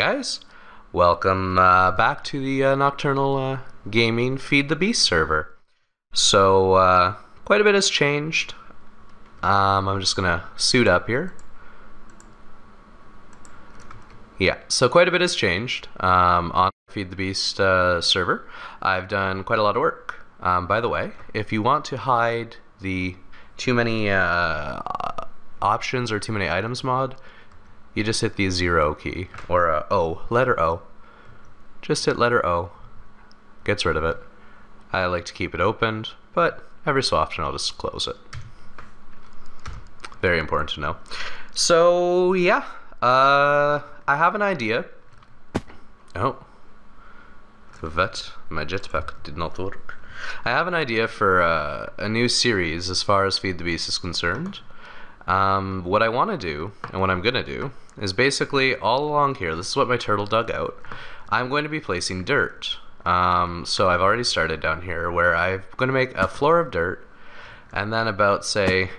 guys, welcome back to the Nocturnal Gaming Feed the Beast server. So quite a bit has changed. I'm just gonna suit up here. Yeah, so quite a bit has changed on Feed the Beast server. I've done quite a lot of work. By the way, if you want to hide the too many options or too many items mod, you just hit the 0 key, or letter O. Just hit letter O. Gets rid of it. I like to keep it opened, but every so often I'll just close it. Very important to know. So yeah, I have an idea. Oh, that my jetpack did not work. I have an idea for a new series as far as Feed the Beast is concerned. What I want to do, and what I'm going to do, is basically all along here, this is what my turtle dug out, I'm going to be placing dirt. So I've already started down here where I'm going to make a floor of dirt, and then about, say,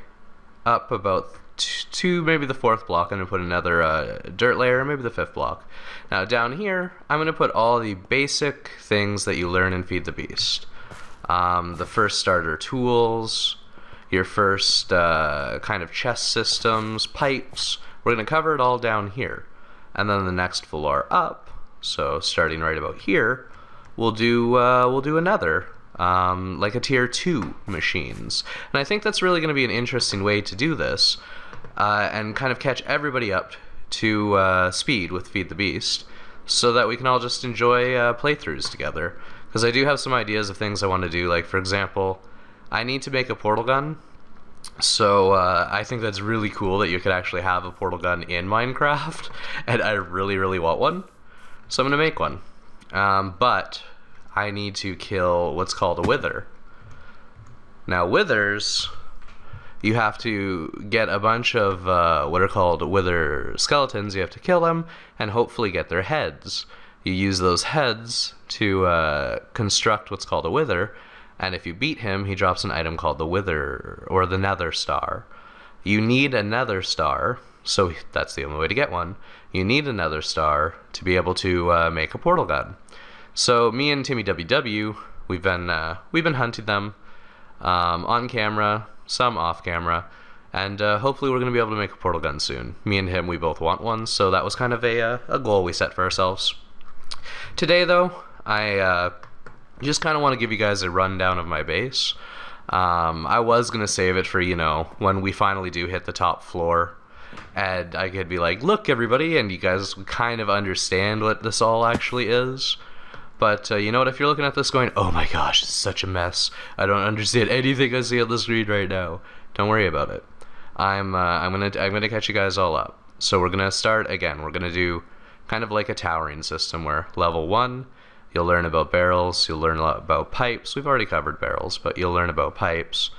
up about to maybe the 4th block, I'm going to put another dirt layer, maybe the 5th block. Now down here, I'm going to put all the basic things that you learn in Feed the Beast. The first starter tools, your first kind of chest systems, pipes. We're going to cover it all down here. And then the next floor up, so starting right about here, we'll do another, like a tier 2 machines. And I think that's really going to be an interesting way to do this, and kind of catch everybody up to speed with Feed the Beast, so that we can all just enjoy playthroughs together. Because I do have some ideas of things I want to do, like for example, I need to make a portal gun. So I think that's really cool that you could actually have a portal gun in Minecraft, and I really want one. So I'm going to make one. But I need to kill what's called a wither. Now withers, you have to get a bunch of what are called wither skeletons. You have to kill them and hopefully get their heads. You use those heads to construct what's called a wither. And if you beat him, he drops an item called the Wither, or the Nether Star. You need a Nether Star, so that's the only way to get one. You need a Nether Star to be able to make a portal gun. So me and Timmy WW, we've been hunting them on camera, some off camera, and hopefully we're going to be able to make a portal gun soon. Me and him, we both want one, so that was kind of a goal we set for ourselves. Today, though, I just kind of want to give you guys a rundown of my base. I was going to save it for, you know, when we finally do hit the top floor, and I could be like, look everybody, and you guys kind of understand what this all actually is. But you know what, if you're looking at this going, oh my gosh, it's such a mess, I don't understand anything I see on the screen right now, don't worry about it. I'm gonna catch you guys all up. So we're gonna start again. We're gonna do kind of like a towering system where level 1, you'll learn about barrels, you'll learn a lot about pipes. We've already covered barrels, but you'll learn about pipes.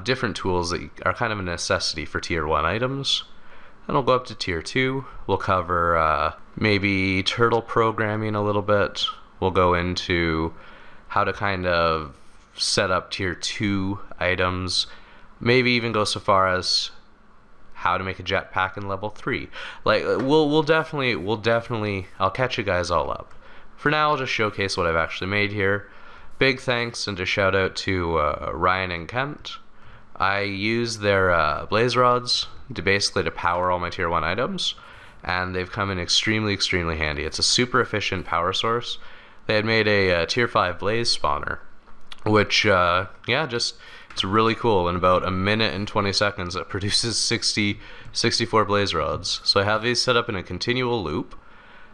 Different tools that are kind of a necessity for tier 1 items. Then we'll go up to tier 2. We'll cover maybe turtle programming a little bit. We'll go into how to kind of set up tier 2 items. Maybe even go so far as how to make a jetpack in level 3. Like we'll definitely I'll catch you guys all up. For now, I'll just showcase what I've actually made here. Big thanks and a shout out to Ryan and Kent. I used their blaze rods to basically power all my tier 1 items, and they've come in extremely handy. It's a super efficient power source. They had made a tier 5 blaze spawner, which yeah, it's really cool. In about a minute and 20 seconds, it produces 64 blaze rods. So I have these set up in a continual loop,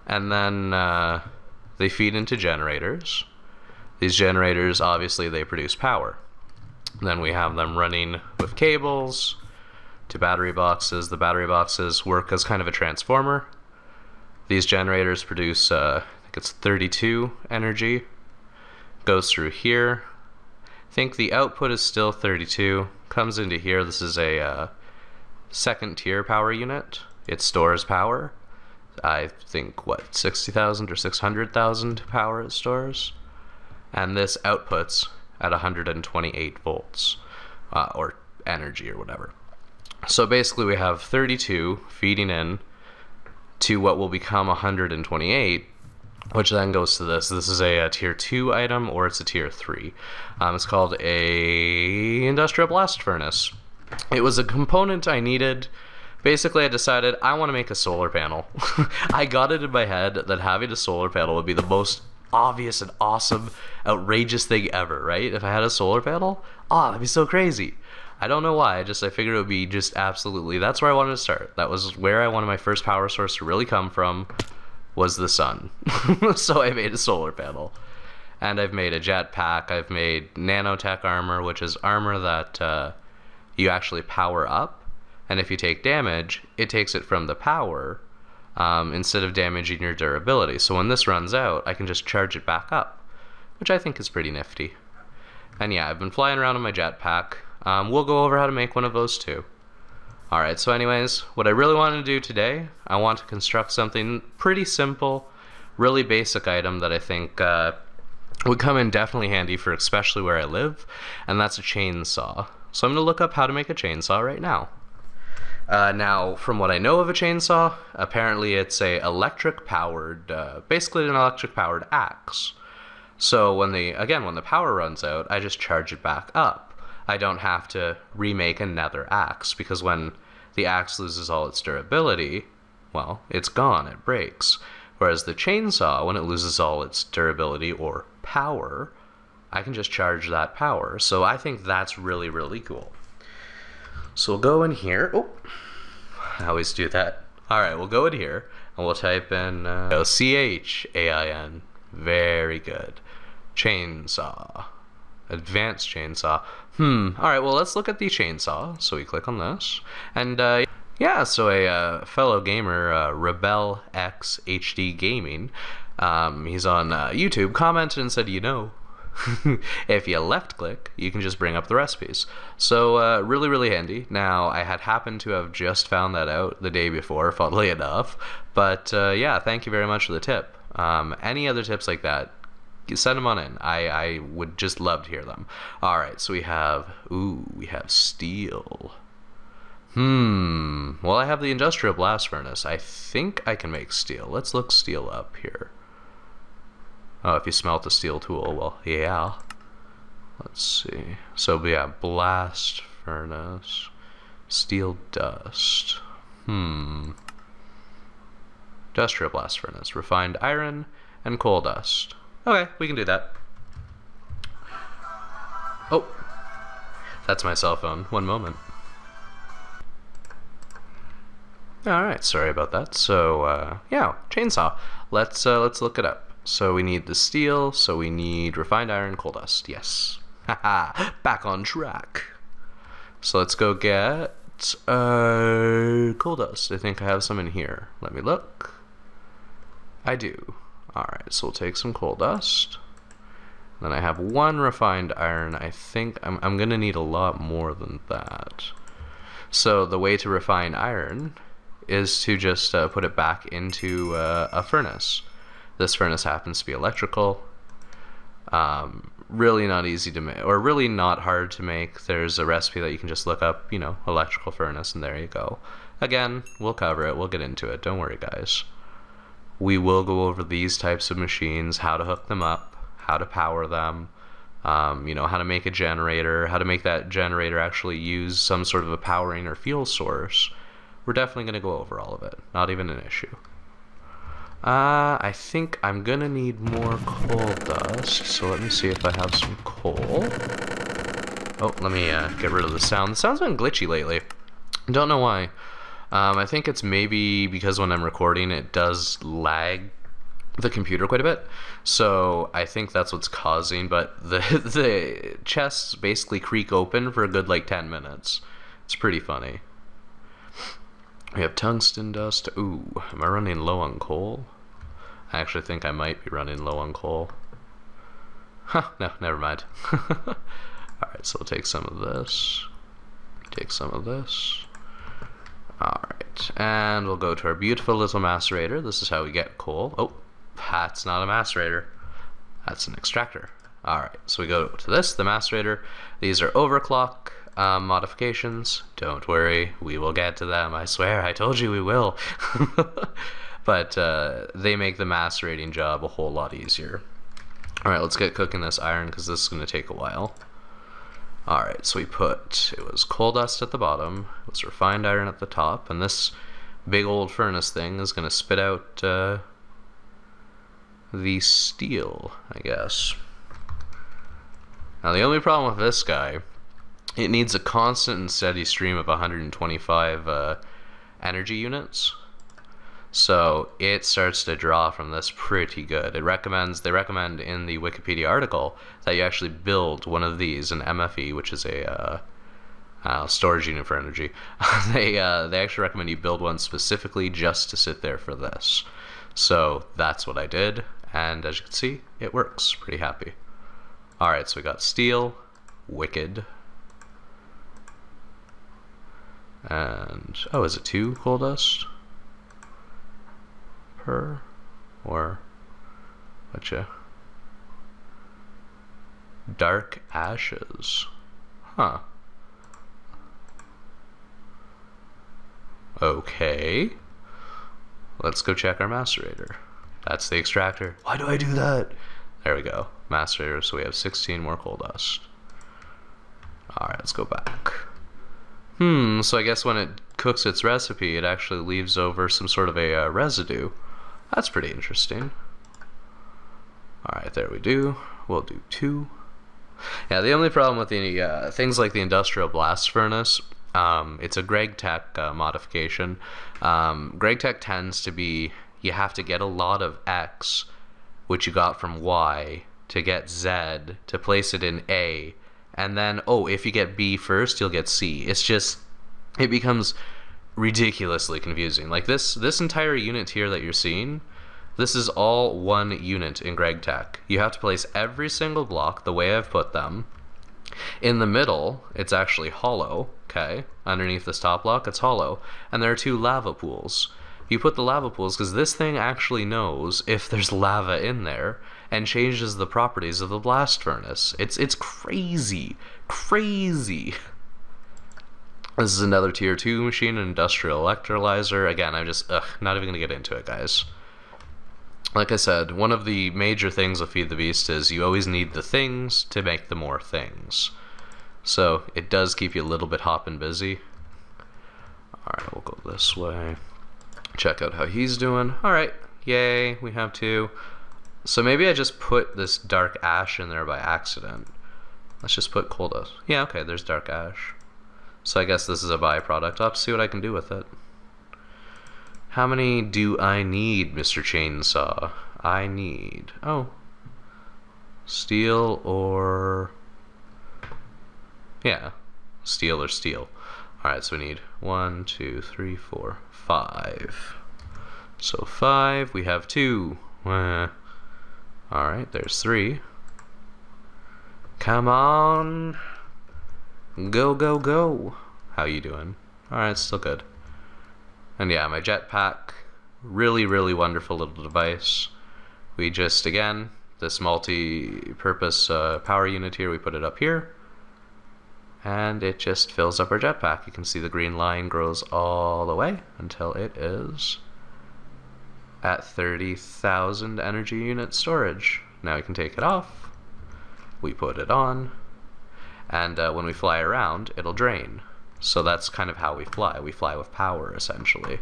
and then they feed into generators. These generators, obviously, they produce power. Then we have them running with cables to battery boxes. The battery boxes work as kind of a transformer. These generators produce, I think it's 32 energy. Goes through here. I think the output is still 32. Comes into here. This is a second tier power unit. It stores power. I think, what, 60,000 or 600,000 power it stores. And this outputs at 128 volts, or energy or whatever. So basically we have 32 feeding in to what will become 128, which then goes to this. This is a tier 2 item, or it's a tier 3. It's called a industrial blast furnace. It was a component I needed. Basically, I decided I want to make a solar panel. I got it in my head that having a solar panel would be the most obvious and awesome, outrageous thing ever, right? If I had a solar panel, that'd be so crazy. I don't know why, I figured it would be just absolutely, that's where I wanted to start. That was where I wanted my first power source to really come from, was the sun. So I made a solar panel. And I've made a jetpack, I've made nanotech armor, which is armor that you actually power up, and if you take damage, it takes it from the power, instead of damaging your durability. So when this runs out, I can just charge it back up, which I think is pretty nifty. And yeah, I've been flying around in my jetpack. We'll go over how to make one of those too. Alright, so anyways, what I really want to do today, I want to construct something pretty simple, really basic item that I think would come in definitely handy for especially where I live, and that's a chainsaw. So I'm going to look up how to make a chainsaw right now. Now, from what I know of a chainsaw, apparently it's a electric powered, basically an electric powered axe. So when the power runs out, I just charge it back up. I don't have to remake another axe, because when the axe loses all its durability, well, it's gone, it breaks. Whereas the chainsaw, when it loses all its durability or power, I can just charge that power. So I think that's really, really cool. So we'll go in here. Oh, I always do that. Alright, we'll go in here, and we'll type in C-H-A-I-N. Very good. Chainsaw. Advanced chainsaw. Alright, well, let's look at the chainsaw. So we click on this. And, yeah, so a fellow gamer, Rebel X HD Gaming, he's on YouTube, commented and said, if you left click, you can just bring up the recipes. So, really, really handy. Now, I had happened to have just found that out the day before, funnily enough. But, yeah, thank you very much for the tip. Any other tips like that, send them on in. I would just love to hear them. Alright, so we have steel. Well, I have the industrial blast furnace. I think I can make steel. Let's look steel up here. Oh, if you smelt the steel tool, well, yeah. Let's see. So, yeah, blast furnace, steel dust. Industrial blast furnace, refined iron, and coal dust. Okay, we can do that. Oh, that's my cell phone. One moment. Alright, sorry about that. So, yeah, chainsaw. Let's look it up. So we need the steel, so we need refined iron, coal dust. Yes. Haha, back on track. So let's go get coal dust. I think I have some in here. Let me look. I do. Alright, so we'll take some coal dust. Then I have one refined iron. I think I'm gonna need a lot more than that. So the way to refine iron is to just put it back into a furnace. This furnace happens to be electrical. Really not easy to make, or really not hard to make. There's a recipe that you can just look up, electrical furnace, and there you go. Again, we'll cover it, we'll get into it, don't worry guys. We will go over these types of machines, how to hook them up, how to power them, how to make a generator, how to make that generator actually use some sort of a powering or fuel source. We're definitely going to go over all of it, not even an issue. I think I'm gonna need more coal dust, so let me see if I have some coal. Oh, let me get rid of the sound. The sound's been glitchy lately. Don't know why. I think it's maybe because when I'm recording it does lag the computer quite a bit. So I think that's what's causing, but the chests basically creak open for a good like 10 minutes. It's pretty funny. We have tungsten dust. Ooh, am I running low on coal? I actually think I might be running low on coal. Huh, no, never mind. Alright, so we'll take some of this. Take some of this. Alright, and we'll go to our beautiful little macerator. This is how we get coal. Oh, that's not a macerator. That's an extractor. Alright, so we go to this, the macerator. These are overclock modifications. Don't worry, we will get to them. I swear, I told you we will. but they make the macerating job a whole lot easier. Alright, let's get cooking this iron because this is going to take a while. Alright, so we put, it was coal dust at the bottom, it was refined iron at the top, and this big old furnace thing is going to spit out the steel, I guess. Now the only problem with this guy, it needs a constant and steady stream of 125 energy units. So it starts to draw from this pretty good. They recommend in the Wikipedia article that you actually build one of these, an MFE, which is a storage unit for energy. They actually recommend you build one specifically just to sit there for this. So that's what I did, and as you can see, it works. Pretty happy. Alright, so we got steel, wicked, and, oh, is it 2 coal dust? Per, or, whatcha? Dark ashes, huh. Okay, let's go check our macerator. That's the extractor. Why do I do that? There we go, macerator, so we have 16 more coal dust. Alright, let's go back. So I guess when it cooks its recipe, it actually leaves over some sort of a residue. That's pretty interesting. Alright, there we do. We'll do 2. Yeah, the only problem with the things like the industrial blast furnace, it's a GregTech modification. GregTech tends to be, you have to get a lot of X, which you got from Y, to get Z, to place it in A, and then, oh, if you get B first, you'll get C. It's just, it becomes ridiculously confusing. Like this entire unit here that you're seeing, this is all one unit in GregTech. You have to place every single block the way I've put them. In the middle, it's actually hollow, okay? Underneath this top block, it's hollow. And there are 2 lava pools. You put the lava pools because this thing actually knows if there's lava in there and changes the properties of the blast furnace. It's crazy. Crazy. This is another tier 2 machine, an industrial electrolyzer. Again, I'm just not even going to get into it, guys. Like I said, one of the major things with Feed the Beast is you always need the things to make the more things. So it does keep you a little bit hopping busy. Alright, we'll go this way. Check out how he's doing. Alright, yay, we have 2. So maybe I just put this dark ash in there by accident. Let's just put coal dust. Yeah, okay, there's dark ash. So I guess this is a byproduct. I'll have to see what I can do with it. How many do I need, Mr. Chainsaw? I need, oh, steel or, yeah, steel or steel. Alright, so we need 1, 2, 3, 4, 5. So 5, we have 2. Alright, there's 3. Come on. Go, go, go. How you doing? Alright, still good. And yeah, my jetpack, really, really wonderful little device. We just, again, this multi-purpose power unit here, we put it up here. And it just fills up our jetpack. You can see the green line grows all the way until it is at 30,000 energy unit storage. Now we can take it off. We put it on. And when we fly around, it'll drain. So that's kind of how we fly. We fly with power, essentially.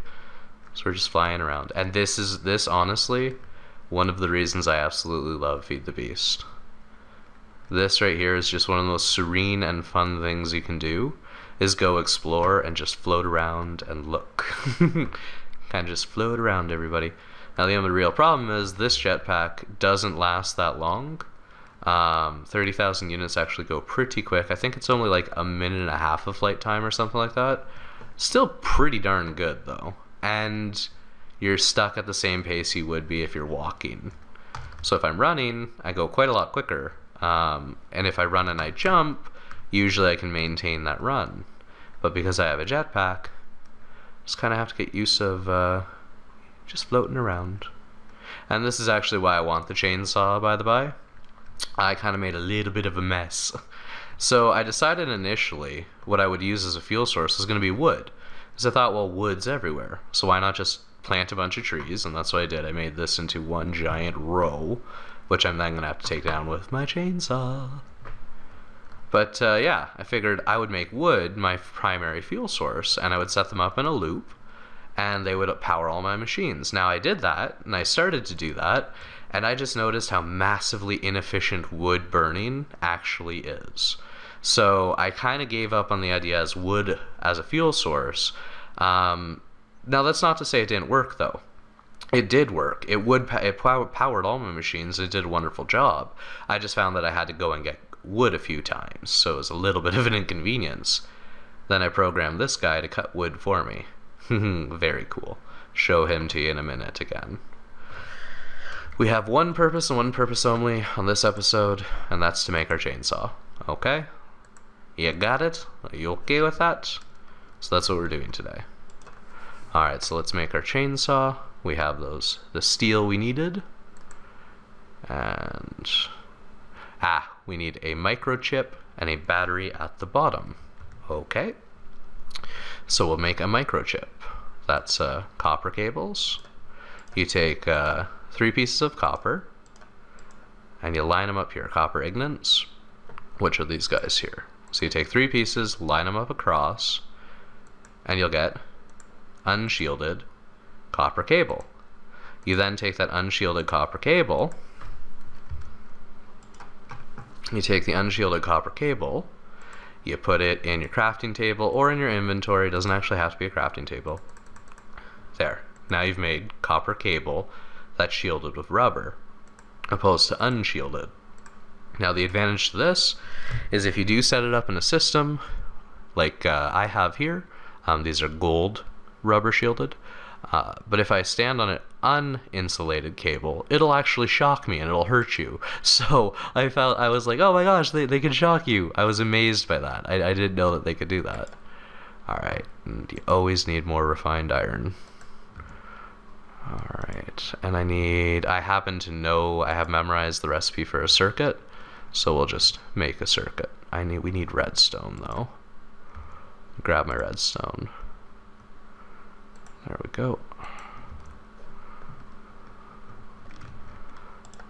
So we're just flying around. And this honestly, one of the reasons I absolutely love Feed the Beast. This right here is just one of the most serene and fun things you can do, is go explore and just float around and look. Kind of just float around, everybody. Now the only real problem is this jetpack doesn't last that long. 30,000 units actually go pretty quick. I think it's only like a minute and a half of flight time or something like that. Still pretty darn good though. And you're stuck at the same pace you would be if you're walking. So if I'm running, I go quite a lot quicker. And if I run and I jump, usually I can maintain that run. But because I have a jetpack, just kind of have to get used of just floating around. And this is actually why I want the chainsaw, by the by. I kind of made a little bit of a mess. So I decided initially what I would use as a fuel source was going to be wood. Because I thought, well, wood's everywhere. So why not just plant a bunch of trees, and that's what I did. I made this into one giant row, which I'm then going to have to take down with my chainsaw. But yeah, I figured I would make wood my primary fuel source, and I would set them up in a loop, and they would power all my machines. Now I did that, and I started to do that, and I just noticed how massively inefficient wood burning actually is. So I kind of gave up on the idea as wood as a fuel source. Now that's not to say it didn't work, though. It did work. It powered all my machines. It did a wonderful job. I just found that I had to go and get wood a few times, so it was a little bit of an inconvenience. Then I programmed this guy to cut wood for me. Very cool. Show him to you in a minute again. We have one purpose and one purpose only on this episode, and that's to make our chainsaw. Okay? You got it? Are you okay with that? So that's what we're doing today. Alright, so let's make our chainsaw. We have the steel we needed. And we need a microchip and a battery at the bottom. Okay. So we'll make a microchip. That's copper cables. You take 3 pieces of copper and you line them up here. Copper ignits, which are these guys here. So you take 3 pieces, line them up across, and you'll get unshielded copper cable. You then take that unshielded copper cable, you put it in your crafting table or in your inventory. It doesn't actually have to be a crafting table. There. Now you've made copper cable that's shielded with rubber, opposed to unshielded. Now the advantage to this is if you do set it up in a system, like I have here, these are gold rubber shielded, but if I stand on an uninsulated cable, it'll actually shock me and it'll hurt you. So I was like, oh my gosh, they can shock you. I was amazed by that. I didn't know that they could do that. Alright, and you always need more refined iron. Alright, and I happen to know, I have memorized the recipe for a circuit, so we'll just make a circuit. We need redstone though. Grab my redstone. There we go.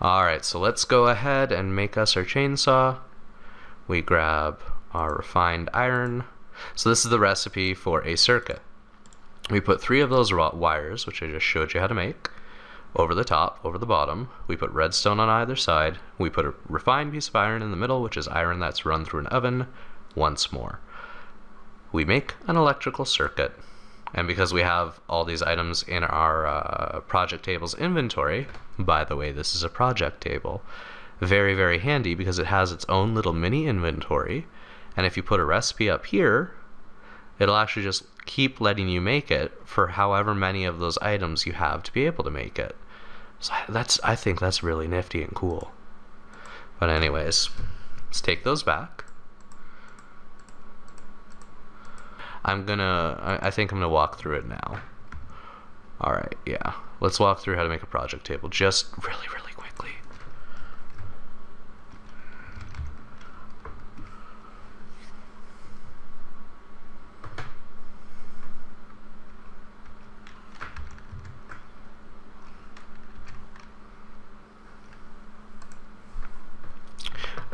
Alright, so let's go ahead and make us our chainsaw. We grab our refined iron. So this is the recipe for a circuit. We put 3 of those wires, which I just showed you how to make, over the top, over the bottom. We put redstone on either side. We put a refined piece of iron in the middle, which is iron that's run through an oven once more. We make an electrical circuit. And because we have all these items in our project table's inventory, by the way, this is a project table, very, very handy because it has its own little mini inventory. And if you put a recipe up here, it'll actually just keep letting you make it for however many of those items you have to be able to make it. So I think that's really nifty and cool. But anyways, let's take those back. I think I'm gonna walk through it now. Alright, yeah. Let's walk through how to make a project table just really, really quickly.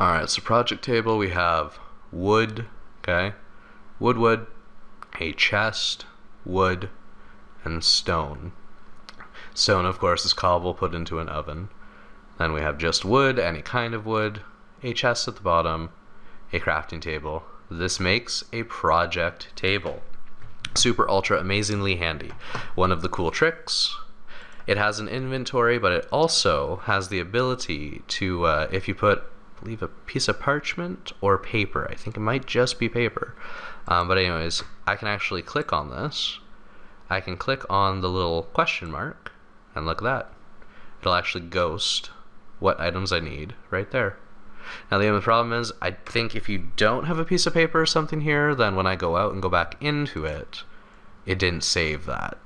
Alright, so project table, we have wood, okay? Wood, a chest, wood, and stone. Stone, of course, is cobble put into an oven. Then we have just wood, any kind of wood, a chest at the bottom, a crafting table. This makes a project table. Super ultra amazingly handy. One of the cool tricks, it has an inventory, but it also has the ability to, if you put, I believe, a piece of parchment or paper, I think it might just be paper. But anyways, I can actually click on this. I can click on the little question mark, and look at that. It'll actually ghost what items I need right there. Now the only problem is, I think if you don't have a piece of paper or something here, then when I go out and go back into it, it didn't save that.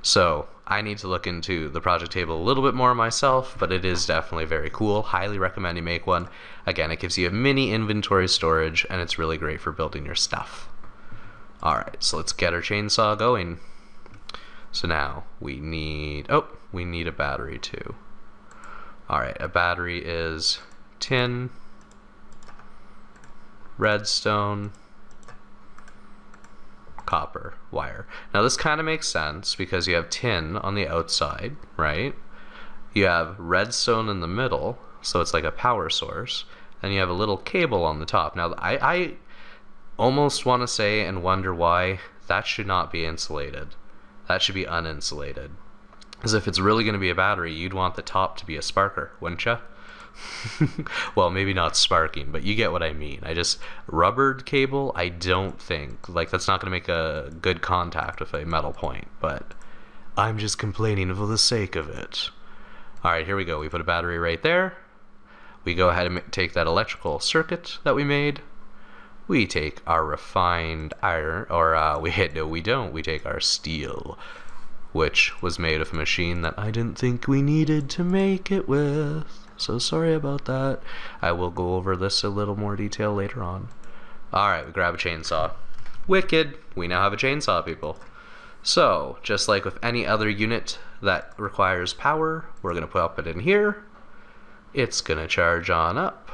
So I need to look into the project table a little bit more myself, but it is definitely very cool. Highly recommend you make one. Again, it gives you a mini inventory storage, and it's really great for building your stuff. Alright, so let's get our chainsaw going. So now we need, oh, we need a battery too. Alright, a battery is tin, redstone, copper, wire. Now this kind of makes sense because you have tin on the outside, right? You have redstone in the middle, so it's like a power source, and you have a little cable on the top. Now I almost want to say and wonder why that should not be insulated. That should be uninsulated. Because if it's really going to be a battery, you'd want the top to be a sparker, wouldn't you? Well, maybe not sparking, but you get what I mean. Rubbered cable, I don't think, like, that's not going to make a good contact with a metal point, but I'm just complaining for the sake of it. Alright, here we go. We put a battery right there. We go ahead and take that electrical circuit that we made. We take our refined iron, or we don't. We take our steel, which was made of a machine that I didn't think we needed to make it with. So sorry about that. I will go over this a little more detail later on. Alright, we grab a chainsaw. Wicked! We now have a chainsaw, people. So, just like with any other unit that requires power, we're going to put it in here. It's going to charge on up.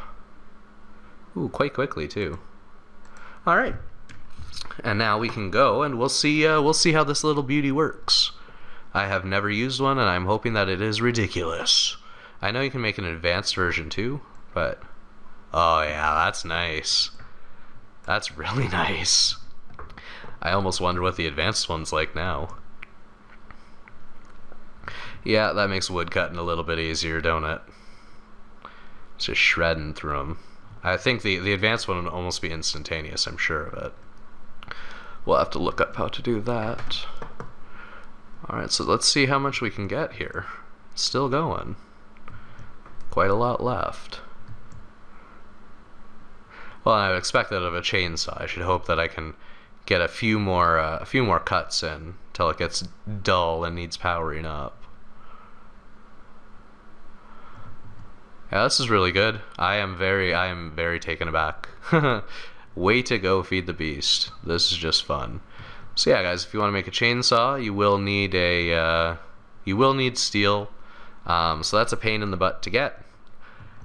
Ooh, quite quickly too. Alright. And now we can go and we'll see how this little beauty works. I have never used one and I'm hoping that it is ridiculous. I know you can make an advanced version too, but oh yeah, that's nice. That's really nice. I almost wonder what the advanced one's like now. Yeah, that makes wood cutting a little bit easier, don't it? It's just shredding through them. I think the advanced one would almost be instantaneous, I'm sure of it. We'll have to look up how to do that. Alright, so let's see how much we can get here. Still going. Quite a lot left. Well, I would expect that of a chainsaw. I should hope that I can get a few more cuts in till it gets dull and needs powering up. Yeah, this is really good. I am very taken aback. Way to go, Feed the Beast. This is just fun. So yeah, guys, if you want to make a chainsaw, you will need steel. So that's a pain in the butt to get.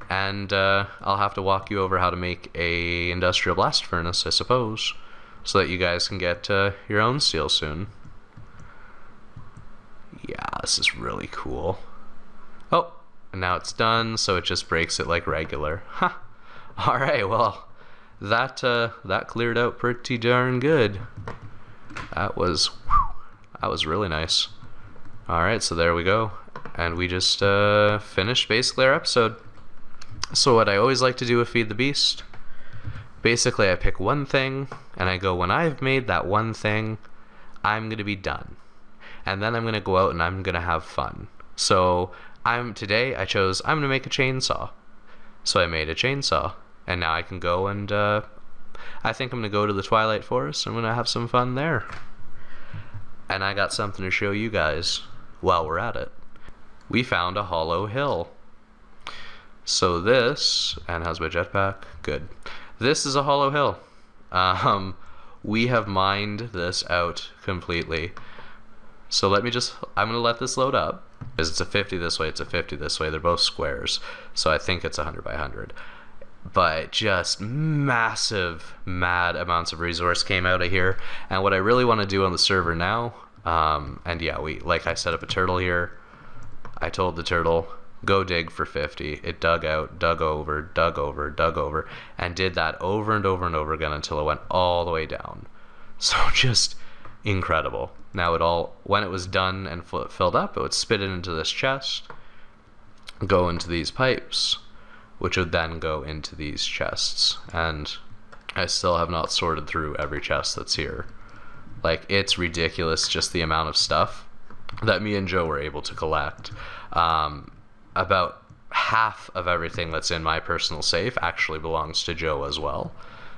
And I'll have to walk you over how to make a industrial blast furnace, I suppose, so that you guys can get your own steel soon. Yeah, this is really cool. Oh, and now it's done, so it just breaks it like regular. Ha! Alright, well, that cleared out pretty darn good. That was really nice. Alright, so there we go. And we just finished basically our episode. So what I always like to do with Feed the Beast, basically I pick one thing, and I go, when I've made that one thing, I'm going to be done. And then I'm going to go out and I'm going to have fun. So today I chose, I'm going to make a chainsaw. So I made a chainsaw. And now I can go and I think I'm going to go to the Twilight Forest. I'm going to have some fun there. And I got something to show you guys while we're at it. We found a hollow hill. So this, and how's my jetpack? Good. This is a hollow hill. We have mined this out completely. So I'm going to let this load up. Because it's a 50 this way, it's a 50 this way. They're both squares. So I think it's 100 by 100. But just massive, mad amounts of resource came out of here. And what I really want to do on the server now, and yeah, like I set up a turtle here. I told the turtle, go dig for 50. It dug out, dug over, dug over, dug over, and did that over and over and over again until it went all the way down. So just incredible. Now when it was done and filled up, it would spit it into this chest, go into these pipes, which would then go into these chests. And I still have not sorted through every chest that's here. Like, it's ridiculous just the amount of stuff that me and Joe were able to collect. About half of everything that's in my personal safe actually belongs to Joe as well.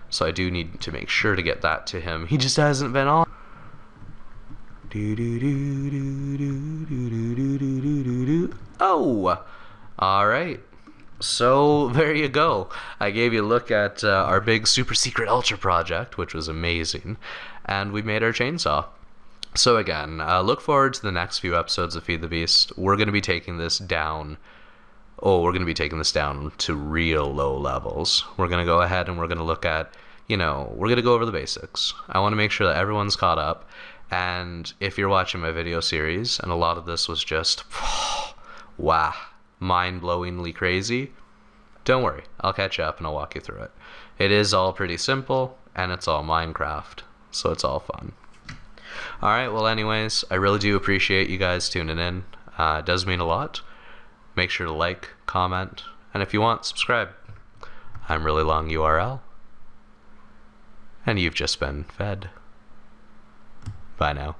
So I do need to make sure to get that to him. He just hasn't been on. Oh! Alright. So there you go. I gave you a look at our big super secret ultra project, which was amazing. And we made our chainsaw. So again, look forward to the next few episodes of Feed the Beast. We're going to be taking this down. Oh, we're going to be taking this down to real low levels. We're going to go ahead and we're going to look at, we're going to go over the basics. I want to make sure that everyone's caught up. And if you're watching my video series, and a lot of this was just, wow, mind-blowingly crazy, don't worry, I'll catch you up and I'll walk you through it. It is all pretty simple, and it's all Minecraft, so it's all fun. Alright, well anyways, I really do appreciate you guys tuning in. It does mean a lot. Make sure to like, comment, and if you want, subscribe. I'm ReallyLongURL, and you've just been fed. Bye now.